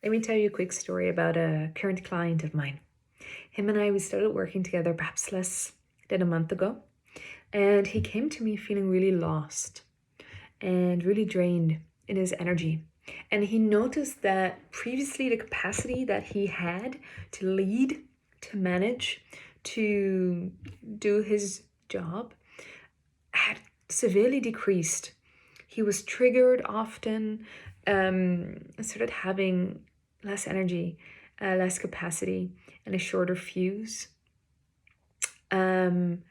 Let me tell you a quick story about a current client of mine. Him and I, we started working together perhaps less than a month ago. And he came to me feeling really lost and really drained in his energy. And he noticed that previously the capacity that he had to lead, to manage, to do his job had severely decreased. He was triggered often, started having less energy, less capacity, and a shorter fuse. And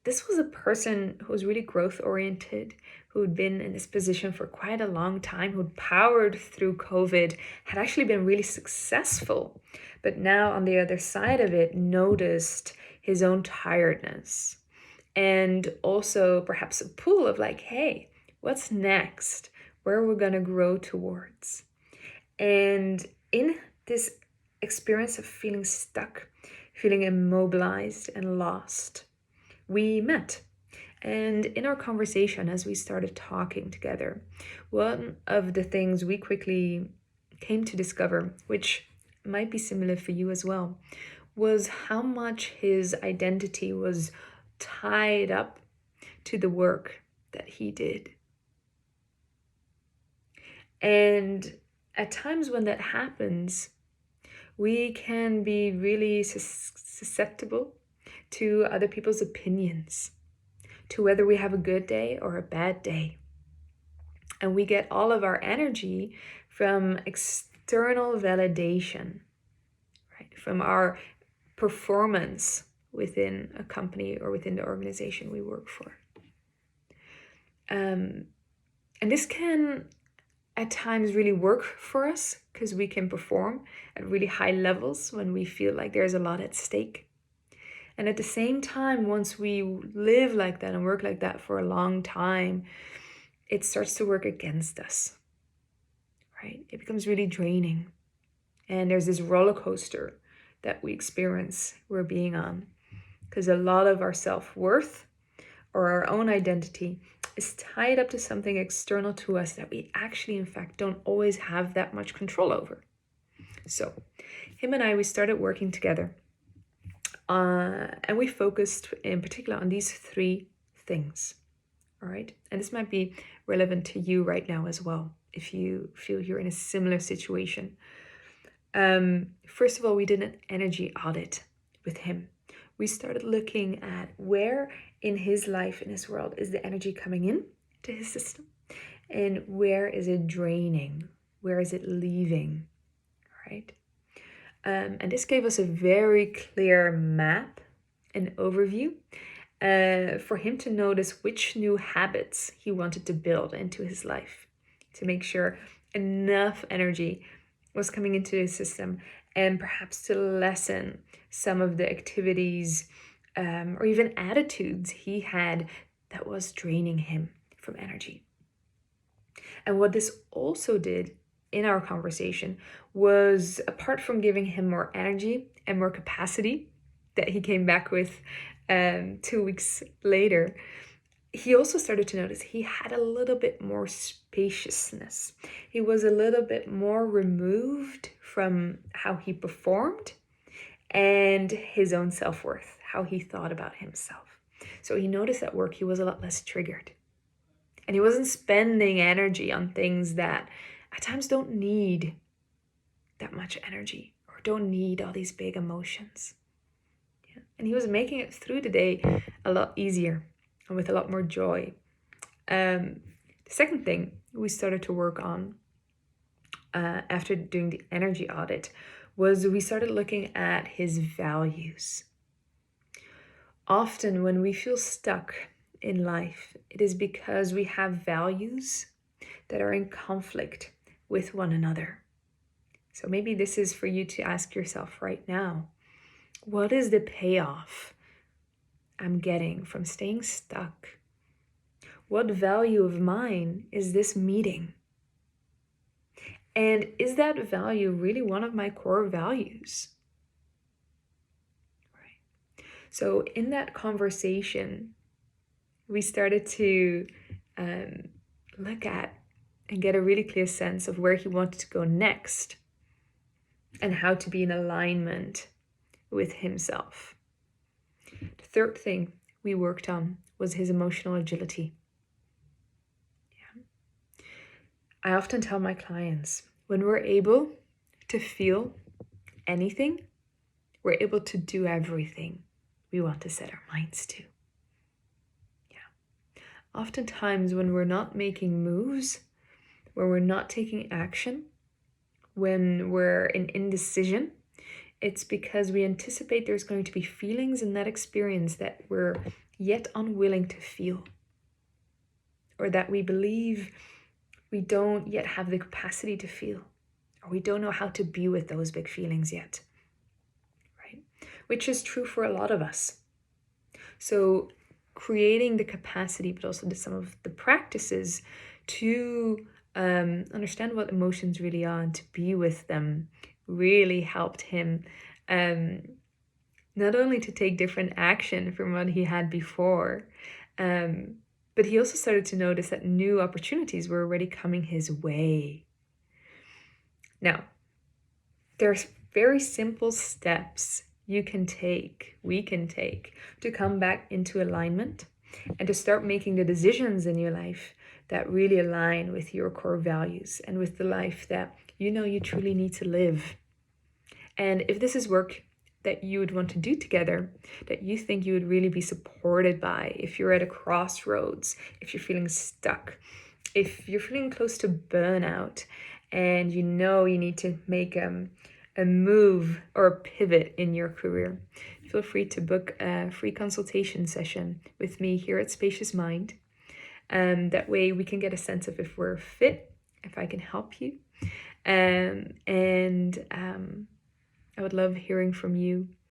this was a person who was really growth oriented, who'd been in this position for quite a long time, who'd powered through COVID, had actually been really successful, but now on the other side of it, noticed his own tiredness. And also perhaps a pull of like, hey, what's next? Where are we going to grow towards? And in this experience of feeling stuck, feeling immobilized and lost, we met. And in our conversation, as we started talking together, one of the things we quickly came to discover, which might be similar for you as well, was how much his identity was tied up to the work that he did. And at times when that happens, we can be really susceptible to other people's opinions, to whether we have a good day or a bad day. And we get all of our energy from external validation, right? From our performance within a company or within the organization we work for. And this can at times really work for us because we can perform at really high levels when we feel like there's a lot at stake. And at the same time, once we live like that and work like that for a long time, it starts to work against us, right? It becomes really draining. And there's this roller coaster that we experience we're being on, because a lot of our self-worth or our own identity is tied up to something external to us that we actually, in fact, don't always have that much control over. So him and I, we started working together. And we focused in particular on these three things. All right. And this might be relevant to you right now as well, if you feel you're in a similar situation. First of all, we did an energy audit with him. We started looking at where in his life, in his world, is the energy coming in to his system, and where is it draining? Where is it leaving? Right? And this gave us a very clear map, an overview, for him to notice which new habits he wanted to build into his life to make sure enough energy was coming into his system, and perhaps to lessen some of the activities or even attitudes he had that was draining him from energy. And what this also did in our conversation was, apart from giving him more energy and more capacity that he came back with 2 weeks later, he also started to notice he had a little bit more spaciousness. He was a little bit more removed from how he performed and his own self-worth, how he thought about himself. So he noticed at work he was a lot less triggered. And he wasn't spending energy on things that at times don't need that much energy or don't need all these big emotions. Yeah. And he was making it through the day a lot easier and with a lot more joy. The second thing we started to work on after doing the energy audit was we started looking at his values. Often when we feel stuck in life, it is because we have values that are in conflict with one another. So maybe this is for you to ask yourself right now, what is the payoff I'm getting from staying stuck? What value of mine is this meeting? And is that value really one of my core values? Right. So in that conversation, we started to look at and get a really clear sense of where he wanted to go next and how to be in alignment with himself. The third thing we worked on was his emotional agility. Yeah. I often tell my clients, when we're able to feel anything, we're able to do everything we want to set our minds to. Yeah. Oftentimes when we're not making moves, when we're not taking action, when we're in indecision, it's because we anticipate there's going to be feelings in that experience that we're yet unwilling to feel, or that we believe we don't yet have the capacity to feel, or we don't know how to be with those big feelings yet, right? Which is true for a lot of us. So creating the capacity, but also some of the practices to understand what emotions really are and to be with them really helped him not only to take different action from what he had before, but he also started to notice that new opportunities were already coming his way. Now, there's very simple steps we can take to come back into alignment and to start making the decisions in your life that really align with your core values and with the life that you know you truly need to live. And if this is work that you would want to do together, that you think you would really be supported by, if you're at a crossroads, if you're feeling stuck, if you're feeling close to burnout, and you know you need to make a move or a pivot in your career, feel free to book a free consultation session with me here at Spacious Mind. That way we can get a sense of if we're fit, if I can help you. I would love hearing from you.